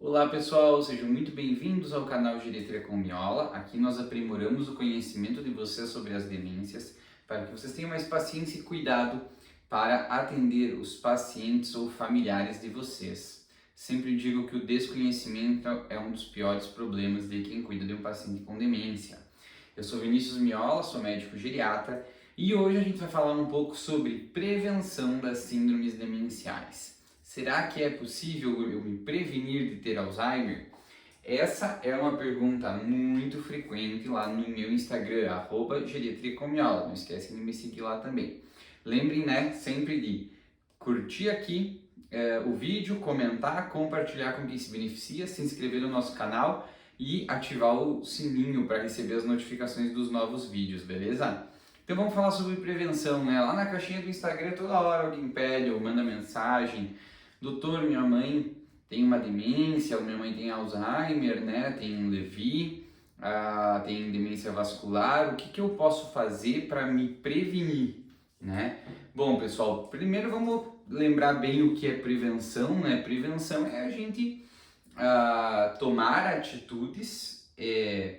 Olá pessoal, sejam muito bem-vindos ao canal Geriatria com Miola. Aqui nós aprimoramos o conhecimento de vocês sobre as demências para que vocês tenham mais paciência e cuidado para atender os pacientes ou familiares de vocês. Sempre digo que o desconhecimento é um dos piores problemas de quem cuida de um paciente com demência. Eu sou Vinícius Miola, sou médico geriatra e hoje a gente vai falar um pouco sobre prevenção das síndromes demenciais. Será que é possível eu me prevenir de ter Alzheimer? Essa é uma pergunta muito frequente lá no meu Instagram, @geriatriacomiola. Não esquece de me seguir lá também. Lembrem, né, sempre de curtir aqui o vídeo, comentar, compartilhar com quem se beneficia, se inscrever no nosso canal e ativar o sininho para receber as notificações dos novos vídeos, beleza? Então vamos falar sobre prevenção, né? Lá na caixinha do Instagram toda hora alguém pede ou manda mensagem: doutor, minha mãe tem uma demência, minha mãe tem Alzheimer, né? Tem Lewy, tem demência vascular, o que eu posso fazer para me prevenir, né? Bom, pessoal, primeiro vamos lembrar bem o que é prevenção, né? Prevenção é a gente tomar atitudes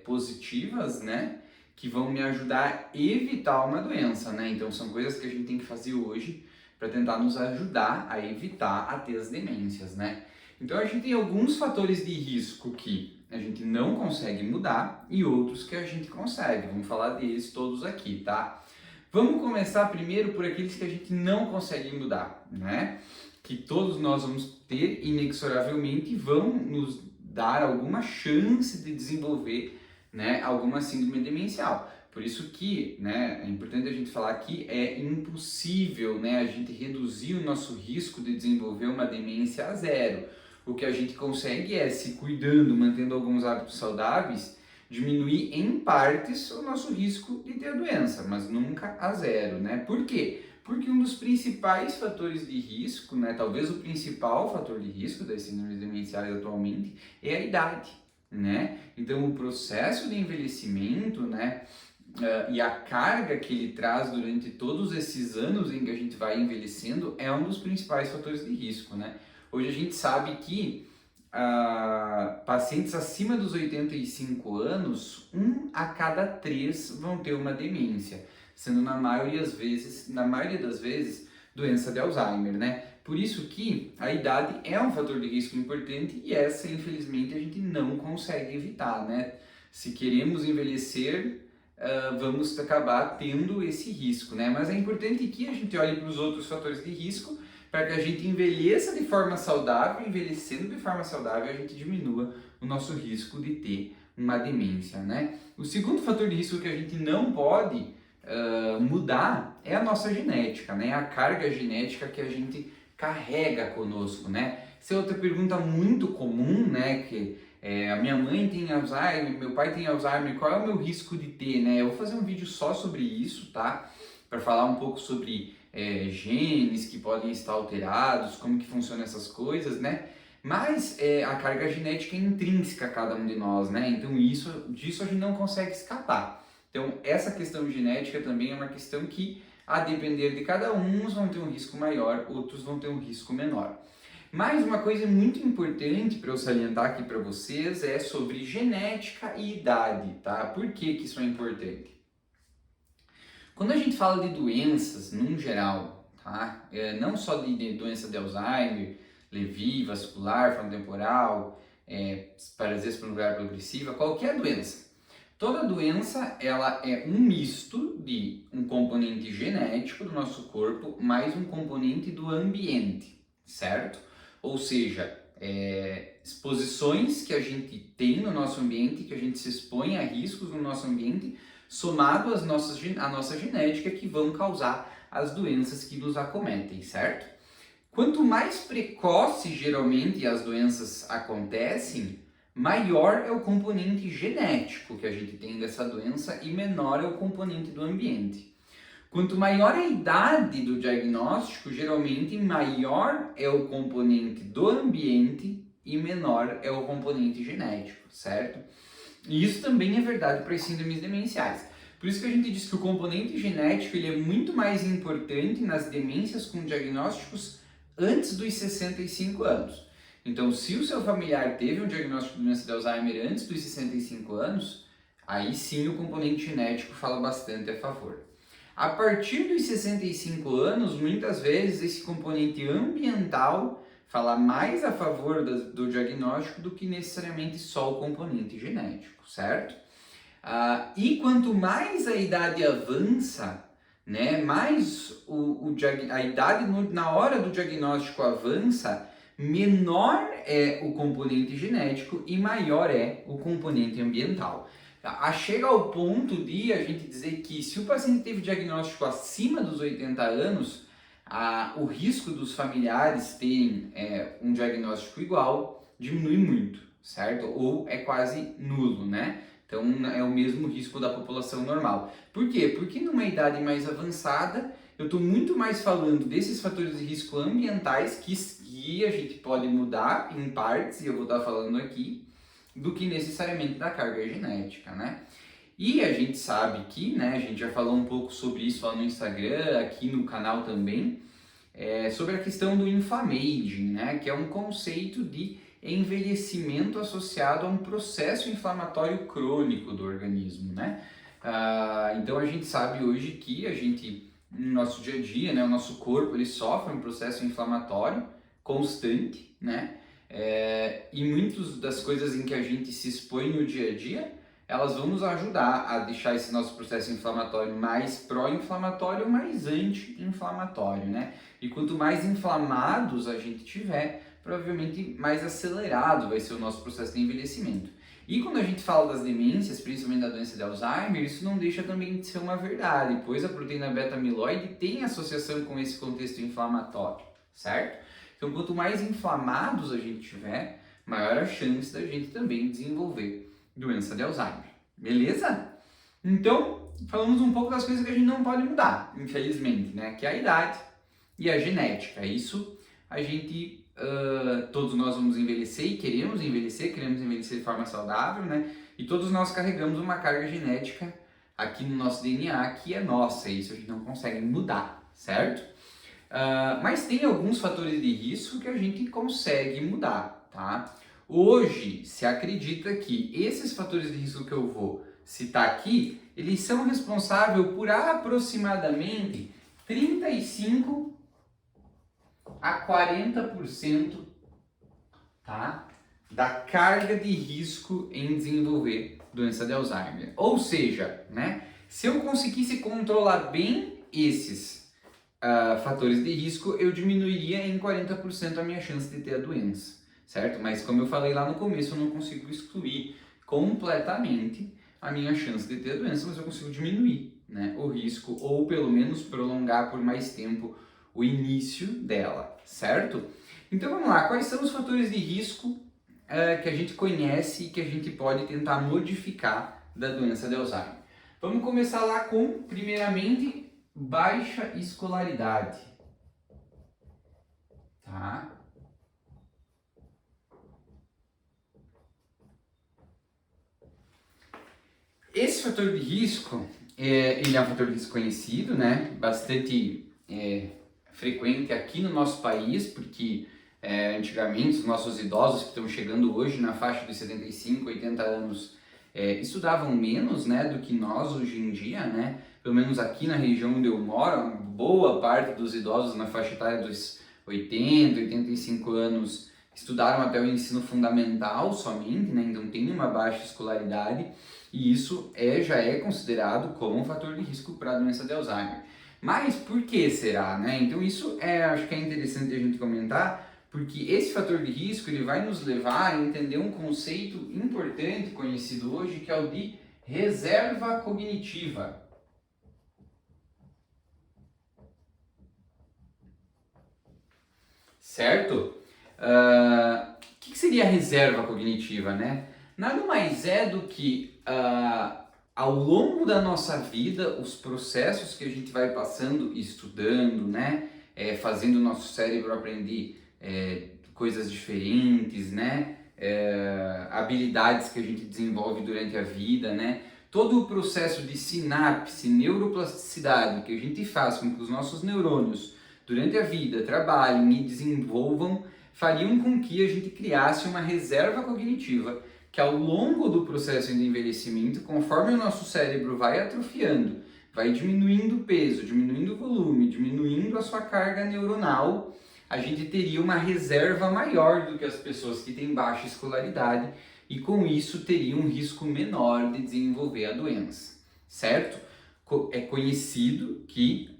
positivas, né? Que vão me ajudar a evitar uma doença, né? Então são coisas que a gente tem que fazer hoje para tentar nos ajudar a evitar a ter as demências, né? Então a gente tem alguns fatores de risco que a gente não consegue mudar e outros que a gente consegue. Vamos falar deles todos aqui, tá? Vamos começar primeiro por aqueles que a gente não consegue mudar, né? Que todos nós vamos ter inexoravelmente e vão nos dar alguma chance de desenvolver, né, alguma síndrome demencial. Por isso que, né, é importante a gente falar que é impossível, né, a gente reduzir o nosso risco de desenvolver uma demência a zero. O que a gente consegue é, se cuidando, mantendo alguns hábitos saudáveis, diminuir em partes o nosso risco de ter a doença, mas nunca a zero, né? Por quê? Porque um dos principais fatores de risco, né, talvez o principal fator de risco das síndromes demenciais atualmente, é a idade, né? Então o processo de envelhecimento, né, e a carga que ele traz durante todos esses anos em que a gente vai envelhecendo é um dos principais fatores de risco, né? Hoje a gente sabe que pacientes acima dos 85 anos, 1 a cada 3 vão ter uma demência, sendo na maioria das vezes, doença de Alzheimer, né? Por isso que a idade é um fator de risco importante e essa, infelizmente, a gente não consegue evitar, né? Se queremos envelhecer, vamos acabar tendo esse risco, né? Mas é importante que a gente olhe para os outros fatores de risco para que a gente envelheça de forma saudável, envelhecendo de forma saudável, a gente diminua o nosso risco de ter uma demência, né? O segundo fator de risco que a gente não pode mudar é a nossa genética, né? A carga genética que a gente carrega conosco, né? Essa é outra pergunta muito comum, né? Que a minha mãe tem Alzheimer, meu pai tem Alzheimer, qual é o meu risco de ter, né? Eu vou fazer um vídeo só sobre isso, tá? Para falar um pouco sobre genes que podem estar alterados, como que funcionam essas coisas, né? Mas a carga genética é intrínseca a cada um de nós, né? Então disso a gente não consegue escapar. Então essa questão genética também é uma questão que, a depender de cada um, uns vão ter um risco maior, outros vão ter um risco menor. Mas uma coisa muito importante para eu salientar aqui para vocês é sobre genética e idade, tá? Por que que isso é importante? Quando a gente fala de doenças, num geral, tá? Não só de doença de Alzheimer, Lewy, vascular, frontotemporal, paralisia espinocerebral progressiva, qualquer doença. Toda doença, ela é um misto de um componente genético do nosso corpo mais um componente do ambiente, certo? Ou seja, exposições que a gente tem no nosso ambiente, que a gente se expõe a riscos no nosso ambiente, somado à nossa genética, que vão causar as doenças que nos acometem, certo? Quanto mais precoce geralmente as doenças acontecem, maior é o componente genético que a gente tem dessa doença e menor é o componente do ambiente. Quanto maior a idade do diagnóstico, geralmente maior é o componente do ambiente e menor é o componente genético, certo? E isso também é verdade para as síndromes demenciais. Por isso que a gente diz que o componente genético ele é muito mais importante nas demências com diagnósticos antes dos 65 anos. Então, se o seu familiar teve um diagnóstico de doença de Alzheimer antes dos 65 anos, aí sim o componente genético fala bastante a favor. A partir dos 65 anos, muitas vezes esse componente ambiental fala mais a favor do diagnóstico do que necessariamente só o componente genético, certo? E quanto mais a idade avança, né, mais a idade na hora do diagnóstico avança, menor é o componente genético e maior é o componente ambiental. Chega ao ponto de a gente dizer que se o paciente teve diagnóstico acima dos 80 anos, o risco dos familiares terem um diagnóstico igual diminui muito, certo? Ou é quase nulo, né? Então é o mesmo risco da população normal. Por quê? Porque numa idade mais avançada, eu estou muito mais falando desses fatores de risco ambientais que a gente pode mudar em partes, e eu vou estar falando aqui, do que necessariamente da carga genética, né? E a gente sabe que, né, a gente já falou um pouco sobre isso lá no Instagram, aqui no canal também, sobre a questão do inflammaging, né, que é um conceito de envelhecimento associado a um processo inflamatório crônico do organismo, né? Então a gente sabe hoje que no nosso dia a dia, né, o nosso corpo ele sofre um processo inflamatório constante, né? E muitas das coisas em que a gente se expõe no dia a dia, elas vão nos ajudar a deixar esse nosso processo inflamatório mais pró-inflamatório ou mais anti-inflamatório, né? E quanto mais inflamados a gente tiver, provavelmente mais acelerado vai ser o nosso processo de envelhecimento. E quando a gente fala das demências, principalmente da doença de Alzheimer, isso não deixa também de ser uma verdade, pois a proteína beta-amiloide tem associação com esse contexto inflamatório, certo? Então, quanto mais inflamados a gente tiver, maior a chance da gente também desenvolver doença de Alzheimer. Beleza? Então, falamos um pouco das coisas que a gente não pode mudar, infelizmente, né? Que é a idade e a genética. Isso a gente, todos nós vamos envelhecer e queremos envelhecer de forma saudável, né? E todos nós carregamos uma carga genética aqui no nosso DNA que é nossa, e isso a gente não consegue mudar, certo? Mas tem alguns fatores de risco que a gente consegue mudar, tá? Hoje, se acredita que esses fatores de risco que eu vou citar aqui, eles são responsáveis por aproximadamente 35 a 40%, tá, da carga de risco em desenvolver doença de Alzheimer. Ou seja, né, se eu conseguisse controlar bem esses fatores de risco, eu diminuiria em 40% a minha chance de ter a doença, certo? Mas como eu falei lá no começo, eu não consigo excluir completamente a minha chance de ter a doença, mas eu consigo diminuir, né, o risco, ou pelo menos prolongar por mais tempo o início dela, certo? Então vamos lá, quais são os fatores de risco que a gente conhece e que a gente pode tentar modificar da doença de Alzheimer? Vamos começar lá com, primeiramente, baixa escolaridade, tá? Esse fator de risco, ele é um fator de risco conhecido, né? Bastante frequente aqui no nosso país, porque antigamente os nossos idosos que estão chegando hoje na faixa dos 75, 80 anos estudavam menos, né, do que nós hoje em dia, né? Pelo menos aqui na região onde eu moro, boa parte dos idosos na faixa etária dos 80, 85 anos estudaram até o ensino fundamental somente, né? Então tem uma baixa escolaridade e isso já é considerado como um fator de risco para a doença de Alzheimer. Mas por que será, né? Então isso acho que é interessante a gente comentar, porque esse fator de risco ele vai nos levar a entender um conceito importante conhecido hoje, que é o de reserva cognitiva. Certo? O que seria a reserva cognitiva, né? Nada mais é do que ao longo da nossa vida, os processos que a gente vai passando e estudando, né? Fazendo o nosso cérebro aprender coisas diferentes, né? Habilidades que a gente desenvolve durante a vida, né? Todo o processo de sinapse, neuroplasticidade que a gente faz com que os nossos neurônios durante a vida trabalhem e desenvolvam fariam com que a gente criasse uma reserva cognitiva que ao longo do processo de envelhecimento, conforme o nosso cérebro vai atrofiando, vai diminuindo o peso, diminuindo o volume, diminuindo a sua carga neuronal, a gente teria uma reserva maior do que as pessoas que têm baixa escolaridade e com isso teria um risco menor de desenvolver a doença, certo? É conhecido que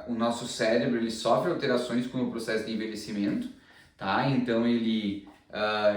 o nosso cérebro ele sofre alterações com o processo de envelhecimento, tá? Então ele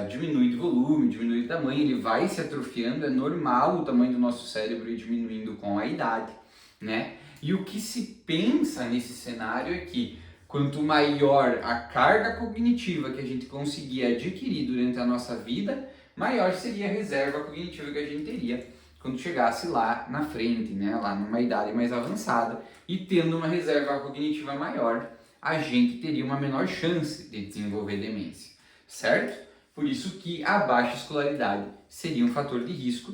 diminui de volume, diminui de tamanho, ele vai se atrofiando, é normal o tamanho do nosso cérebro ir diminuindo com a idade, né? E o que se pensa nesse cenário é que quanto maior a carga cognitiva que a gente conseguir adquirir durante a nossa vida, maior seria a reserva cognitiva que a gente teria quando chegasse lá na frente, né? Lá numa idade mais avançada, e tendo uma reserva cognitiva maior, a gente teria uma menor chance de desenvolver demência, certo? Por isso que a baixa escolaridade seria um fator de risco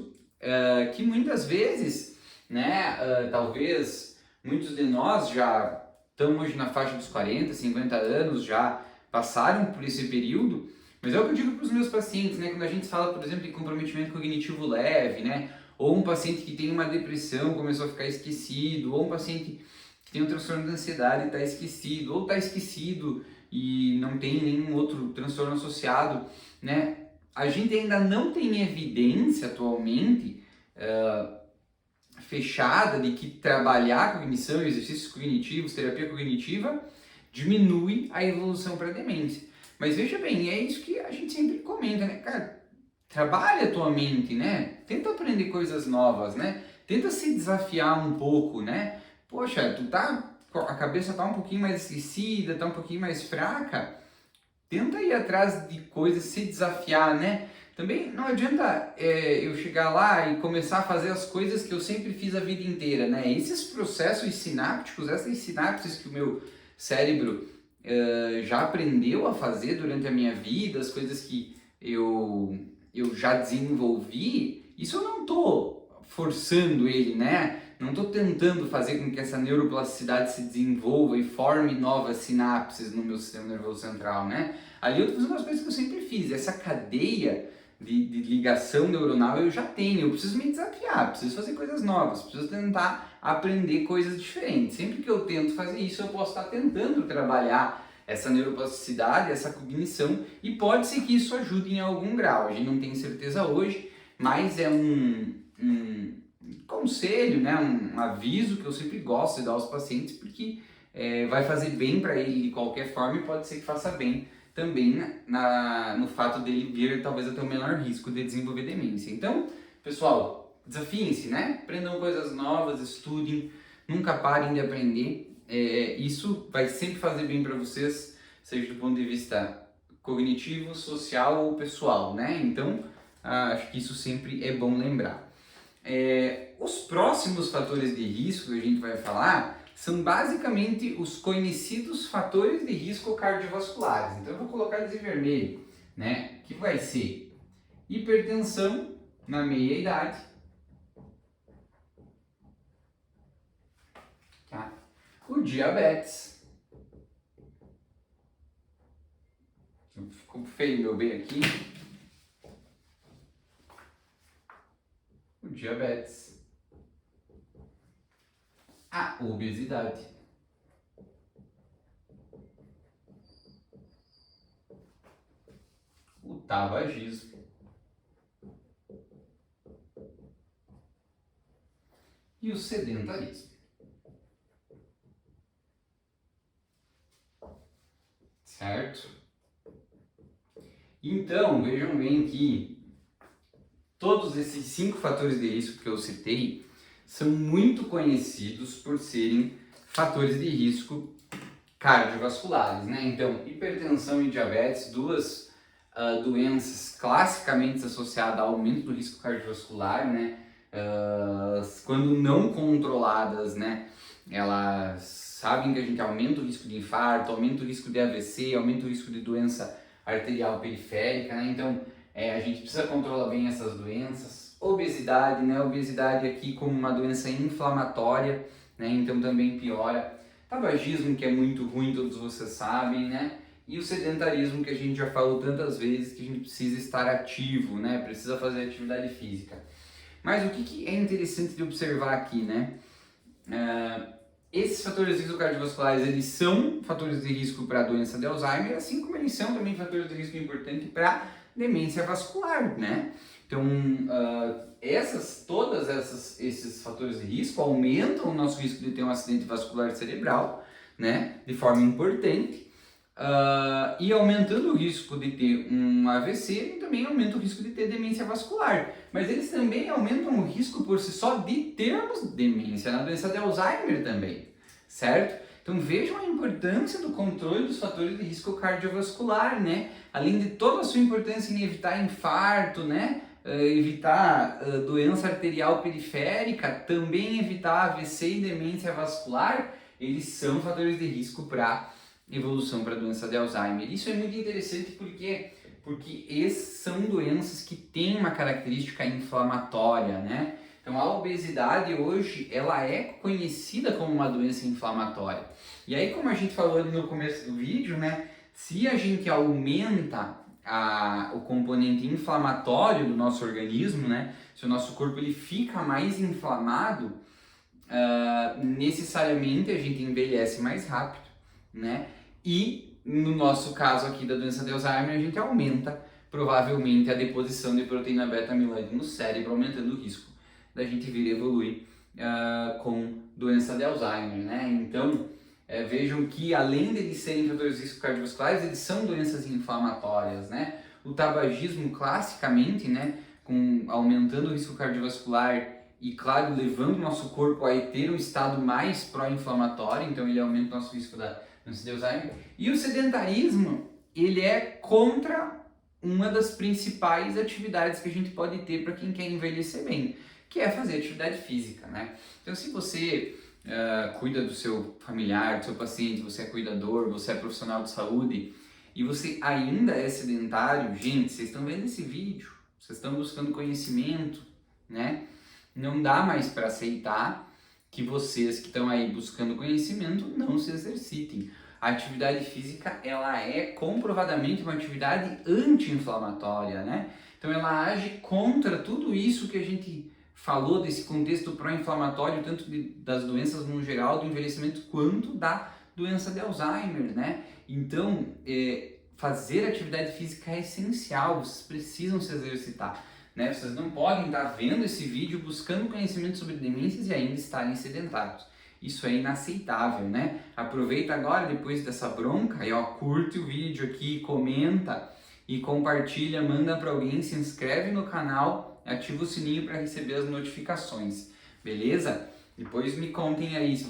que muitas vezes, né, talvez muitos de nós já estamos hoje na faixa dos 40, 50 anos, já passaram por esse período, mas é o que eu digo para os meus pacientes, né, quando a gente fala, por exemplo, de comprometimento cognitivo leve, né, ou um paciente que tem uma depressão, começou a ficar esquecido, ou um paciente que tem um transtorno de ansiedade e está esquecido, ou está esquecido e não tem nenhum outro transtorno associado, né? A gente ainda não tem evidência atualmente fechada de que trabalhar a cognição, exercícios cognitivos, terapia cognitiva, diminui a evolução para demência. Mas veja bem, é isso que a gente sempre comenta, né? Cara, trabalha a tua mente, né? Tenta aprender coisas novas, né? Tenta se desafiar um pouco, né? Poxa, a cabeça tá um pouquinho mais esquecida, tá um pouquinho mais fraca, tenta ir atrás de coisas, se desafiar, né? Também não adianta eu chegar lá e começar a fazer as coisas que eu sempre fiz a vida inteira, né? Esses processos sinápticos, essas sinapses que o meu cérebro já aprendeu a fazer durante a minha vida, as coisas que eu já desenvolvi, isso eu não estou forçando ele, né? Não estou tentando fazer com que essa neuroplasticidade se desenvolva e forme novas sinapses no meu sistema nervoso central, né? Ali eu estou fazendo as coisas que eu sempre fiz. Essa cadeia de ligação neuronal eu já tenho. Eu preciso me desafiar, preciso fazer coisas novas, preciso tentar aprender coisas diferentes. Sempre que eu tento fazer isso, eu posso estar tentando trabalhar essa neuroplasticidade, essa cognição, e pode ser que isso ajude em algum grau. A gente não tem certeza hoje, mas é um conselho, né, um aviso que eu sempre gosto de dar aos pacientes, porque vai fazer bem para ele de qualquer forma e pode ser que faça bem também no fato dele vir talvez a ter um menor risco de desenvolver demência. Então, pessoal, desafiem-se, né? Aprendam coisas novas, estudem, nunca parem de aprender. Isso vai sempre fazer bem para vocês, seja do ponto de vista cognitivo, social ou pessoal, né? Então, acho que isso sempre é bom lembrar. Os próximos fatores de risco que a gente vai falar são basicamente os conhecidos fatores de risco cardiovasculares. Então eu vou colocar eles em vermelho, né? Que vai ser hipertensão na meia idade, tá? O diabetes, ficou feio meu bem aqui. O diabetes, a obesidade, o tabagismo e o sedentarismo. Certo? Então, vejam bem que todos esses 5 fatores de risco que eu citei são muito conhecidos por serem fatores de risco cardiovasculares, né? Então, hipertensão e diabetes, duas doenças classicamente associadas ao aumento do risco cardiovascular, né? Quando não controladas, né? Elas sabem que a gente aumenta o risco de infarto, aumenta o risco de AVC, aumenta o risco de doença arterial periférica, né? Então, a gente precisa controlar bem essas doenças. Obesidade, né? Obesidade aqui como uma doença inflamatória, né? Então também piora. Tabagismo, que é muito ruim, todos vocês sabem, né? e o sedentarismo, que a gente já falou tantas vezes, que a gente precisa estar ativo, né? Precisa fazer atividade física. Mas o que é interessante de observar aqui, né? Esses fatores de risco cardiovasculares, eles são fatores de risco para a doença de Alzheimer, assim como eles são também fatores de risco importante para demência vascular, né? Então, esses fatores de risco aumentam o nosso risco de ter um acidente vascular cerebral, né? De forma importante. E aumentando o risco de ter um AVC, ele também aumenta o risco de ter demência vascular. Mas eles também aumentam o risco por si só de termos demência na doença de Alzheimer também, certo? Então vejam a importância do controle dos fatores de risco cardiovascular, né? Além de toda a sua importância em evitar infarto, né? Evitar doença arterial periférica, também evitar AVC e demência vascular, eles são fatores de risco para evolução para a doença de Alzheimer. Isso é muito interessante porque essas são doenças que têm uma característica inflamatória, né? Então a obesidade hoje ela é conhecida como uma doença inflamatória. E aí, como a gente falou ali no começo do vídeo, né? Se a gente aumenta o componente inflamatório do nosso organismo, né? Se o nosso corpo ele fica mais inflamado, necessariamente a gente envelhece mais rápido, né? E no nosso caso aqui da doença de Alzheimer, a gente aumenta provavelmente a deposição de proteína beta-amiloide no cérebro, aumentando o risco da gente vir evoluir com doença de Alzheimer, né? Então, vejam que além de eles serem fatores de risco cardiovasculares, eles são doenças inflamatórias, né? O tabagismo, classicamente, né, aumentando o risco cardiovascular e, claro, levando o nosso corpo a ter um estado mais pró-inflamatório, então ele aumenta o nosso risco da doença de Alzheimer. E o sedentarismo, ele é contra uma das principais atividades que a gente pode ter para quem quer envelhecer bem, que é fazer atividade física, né? Então, se você cuida do seu familiar, do seu paciente, você é cuidador, você é profissional de saúde e você ainda é sedentário, gente, vocês estão vendo esse vídeo, vocês estão buscando conhecimento, né? Não dá mais para aceitar que vocês que estão aí buscando conhecimento não se exercitem. A atividade física, ela é comprovadamente uma atividade anti-inflamatória, né? Então ela age contra tudo isso que a gente falou desse contexto pró-inflamatório, tanto das doenças no geral, do envelhecimento, quanto da doença de Alzheimer, né? Então, fazer atividade física é essencial, vocês precisam se exercitar, né? Vocês não podem estar vendo esse vídeo, buscando conhecimento sobre demências e ainda estarem sedentários. Isso é inaceitável, né? Aproveita agora, depois dessa bronca, e curte o vídeo aqui, comenta e compartilha, manda para alguém, se inscreve no canal, ativa o sininho para receber as notificações, beleza? Depois me contem aí se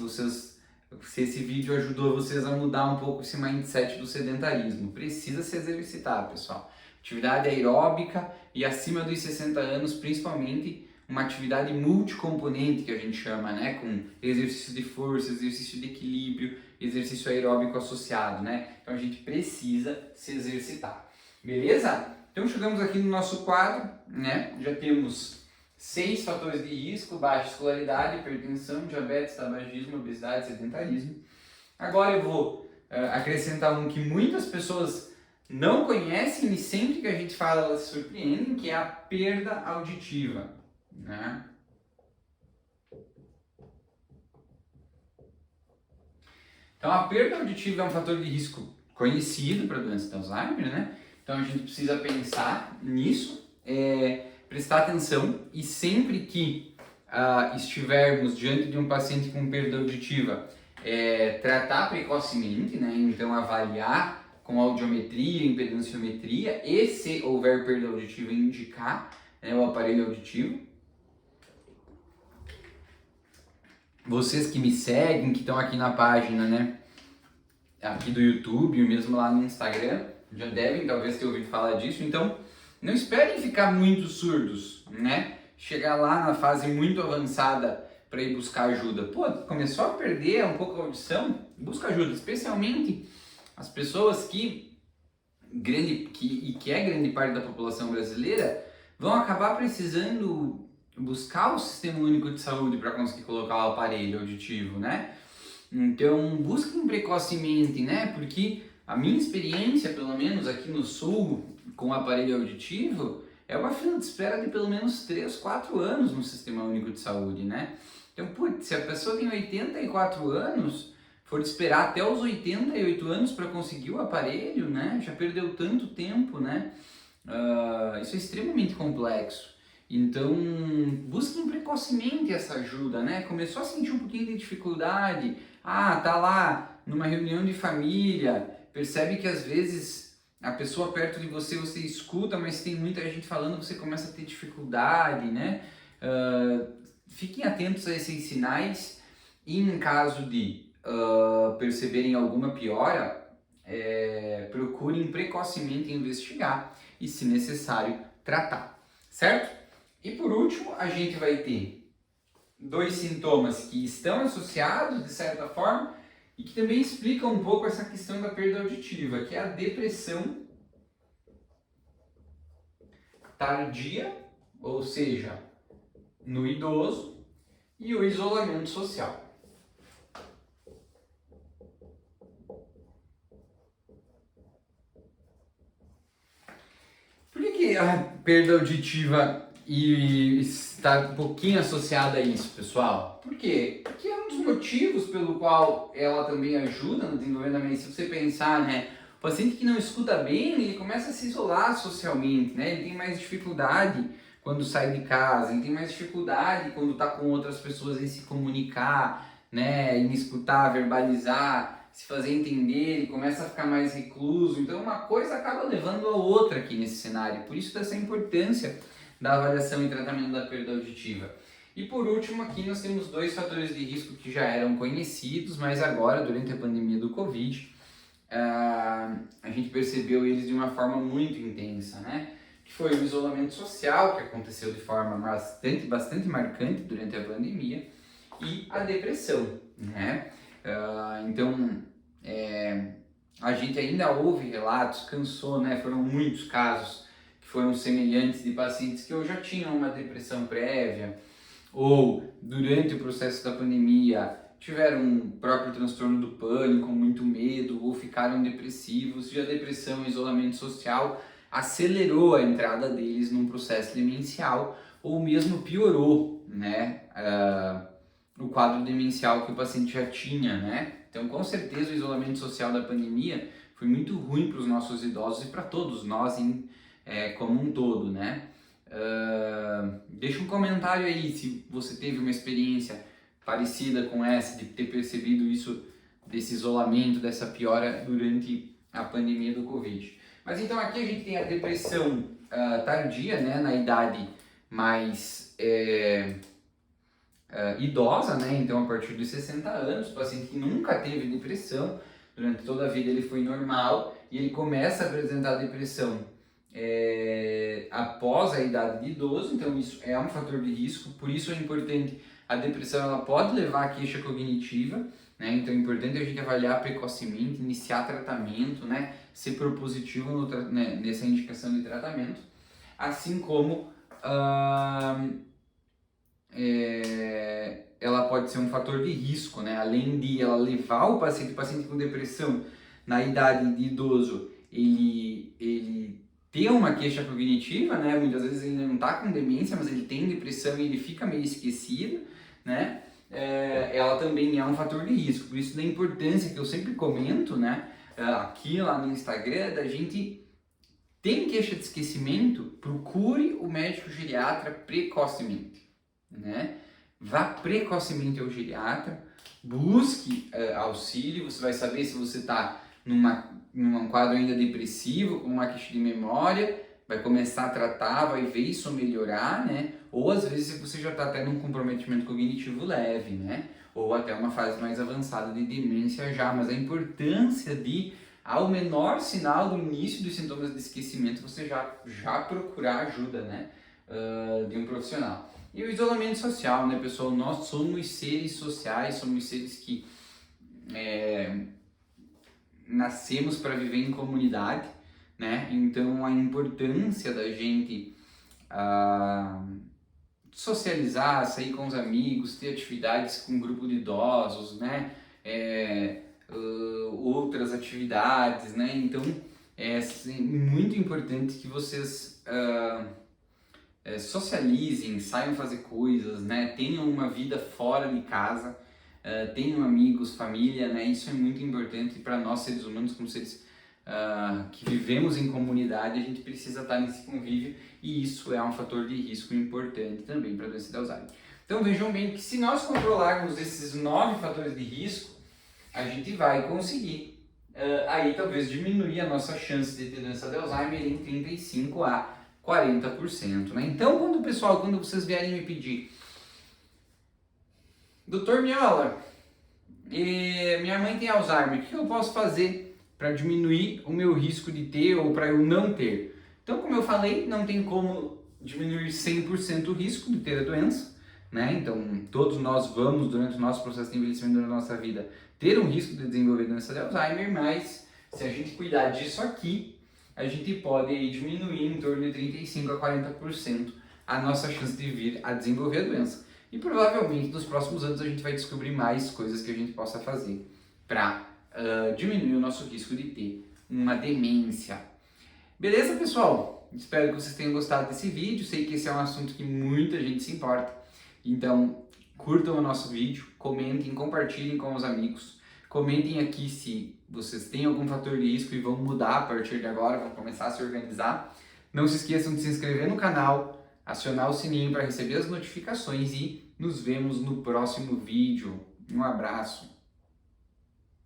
esse vídeo ajudou vocês a mudar um pouco esse mindset do sedentarismo. Precisa se exercitar, pessoal. Atividade aeróbica e acima dos 60 anos, principalmente uma atividade multicomponente que a gente chama, né? Com exercício de força, exercício de equilíbrio, exercício aeróbico associado, né? Então a gente precisa se exercitar, beleza? Então chegamos aqui no nosso quadro, né? Já temos 6 fatores de risco: baixa escolaridade, hipertensão, diabetes, tabagismo, obesidade, sedentarismo. Agora eu vou acrescentar um que muitas pessoas não conhecem e sempre que a gente fala elas se surpreendem, que é a perda auditiva, né? Então a perda auditiva é um fator de risco conhecido para a doença de Alzheimer, né? Então a gente precisa pensar nisso, prestar atenção e sempre que estivermos diante de um paciente com perda auditiva, tratar precocemente, né? Então avaliar com audiometria, impedanciometria e, se houver perda auditiva, indicar o aparelho auditivo. Vocês que me seguem, que estão aqui na página, né, aqui do YouTube, ou mesmo lá no Instagram, já devem talvez ter ouvido falar disso. Então, não esperem ficar muito surdos, né? Chegar lá na fase muito avançada para ir buscar ajuda. Pô, começou a perder um pouco a audição, busca ajuda, especialmente as pessoas que é grande parte da população brasileira, vão acabar precisando buscar o Sistema Único de Saúde para conseguir colocar o aparelho auditivo, né? Então, busquem precocemente, né? Porque A minha experiência, pelo menos aqui no sul, com o aparelho auditivo, é uma fila de espera de pelo menos 3, 4 anos no Sistema Único de Saúde, né? Então, putz, se a pessoa tem 84 anos, for esperar até os 88 anos para conseguir o aparelho, né? Já perdeu tanto tempo, né? Isso é extremamente complexo. Então, busquem precocemente essa ajuda, né? Começou a sentir um pouquinho de dificuldade, tá lá numa reunião de família, percebe que às vezes a pessoa perto de você, você escuta, mas tem muita gente falando, você começa a ter dificuldade, né? Fiquem atentos a esses sinais e em caso de perceberem alguma piora, procurem precocemente investigar e, se necessário, tratar, certo? E por último, a gente vai ter 2 sintomas que estão associados, de certa forma, e que também explicam um pouco essa questão da perda auditiva, que é a depressão tardia, ou seja, no idoso, e o isolamento social. Por que a perda auditiva está um pouquinho associada a isso, pessoal? Por quê? Porque é um dos motivos pelo qual ela também ajuda no desenvolvimento da mente. Se você pensar, né, o paciente que não escuta bem, ele começa a se isolar socialmente, né? Ele tem mais dificuldade quando sai de casa, ele tem mais dificuldade quando está com outras pessoas em se comunicar, né, em escutar, verbalizar, se fazer entender, ele começa a ficar mais recluso. Então uma coisa acaba levando a outra aqui nesse cenário. Por isso dessa importância da avaliação e tratamento da perda auditiva. E por último, aqui nós temos 2 fatores de risco que já eram conhecidos, mas agora, durante a pandemia do Covid, a gente percebeu eles de uma forma muito intensa, né? Que foi o isolamento social, que aconteceu de forma bastante marcante durante a pandemia, e a depressão, né? Então, a gente ainda ouve relatos, cansou, né? Foram muitos casos que foram semelhantes de pacientes que ou já tinham uma depressão prévia, ou durante o processo da pandemia tiveram um próprio transtorno do pânico, muito medo, ou ficaram depressivos, e a depressão e isolamento social acelerou a entrada deles num processo demencial, ou mesmo piorou, né, o quadro demencial que o paciente já tinha, né? Então, com certeza, o isolamento social da pandemia foi muito ruim para os nossos idosos e para todos nós como um todo, né? Deixa um comentário aí se você teve uma experiência parecida com essa, de ter percebido isso, desse isolamento, dessa piora durante a pandemia do Covid. Mas então aqui a gente tem a depressão tardia, né, na idade mais idosa, né, então a partir dos 60 anos, o paciente que nunca teve depressão, durante toda a vida ele foi normal, e ele começa a apresentar depressão após a idade de idoso, então isso é um fator de risco, por isso é importante, a depressão ela pode levar à queixa cognitiva, né? Então é importante a gente avaliar precocemente, iniciar tratamento, né? Ser propositivo nessa indicação de tratamento, assim como ela pode ser um fator de risco, né? Além de ela levar o paciente com depressão na idade de idoso, ele ter uma queixa cognitiva, né? Muitas vezes ele não está com demência, mas ele tem depressão e ele fica meio esquecido, né? Ela também é um fator de risco. Por isso da importância que eu sempre comento, né? Aqui lá no Instagram, da gente tem queixa de esquecimento, procure o médico geriatra precocemente, né? Vá precocemente ao geriatra, busque auxílio, você vai saber se você está num quadro ainda depressivo, com uma queixa de memória, vai começar a tratar, vai ver isso melhorar, né? Ou às vezes você já está até num comprometimento cognitivo leve, né? Ou até uma fase mais avançada de demência já, mas a importância de, ao menor sinal do início dos sintomas de esquecimento, você já procurar ajuda, né? De um profissional. E o isolamento social, né, pessoal? Nós somos seres sociais, somos seres que nascemos para viver em comunidade, né? Então a importância da gente socializar, sair com os amigos, ter atividades com um grupo de idosos, né? outras atividades, né? Então é muito importante que vocês socializem, saiam fazer coisas, né? Tenham uma vida fora de casa, tenham amigos, família, né? Isso é muito importante para nós seres humanos, como seres que vivemos em comunidade, a gente precisa estar nesse convívio e isso é um fator de risco importante também para a doença de Alzheimer. Então vejam bem que se nós controlarmos esses 9 fatores de risco, a gente vai conseguir aí talvez diminuir a nossa chance de ter doença de Alzheimer em 35 a 40%, né? Então quando vocês vierem me pedir, Dr. Miola, minha mãe tem Alzheimer, o que eu posso fazer para diminuir o meu risco de ter ou para eu não ter? Então, como eu falei, não tem como diminuir 100% o risco de ter a doença, né? Então, todos nós vamos, durante o nosso processo de envelhecimento da nossa vida, ter um risco de desenvolver doença de Alzheimer, mas se a gente cuidar disso aqui, a gente pode aí diminuir em torno de 35 a 40% a nossa chance de vir a desenvolver a doença. E provavelmente nos próximos anos a gente vai descobrir mais coisas que a gente possa fazer para diminuir o nosso risco de ter uma demência. Beleza, pessoal? Espero que vocês tenham gostado desse vídeo. Sei que esse é um assunto que muita gente se importa. Então, curtam o nosso vídeo, comentem, compartilhem com os amigos. Comentem aqui se vocês têm algum fator de risco e vão mudar a partir de agora, vão começar a se organizar. Não se esqueçam de se inscrever no canal, acionar o sininho para receber as notificações e nos vemos no próximo vídeo. Um abraço!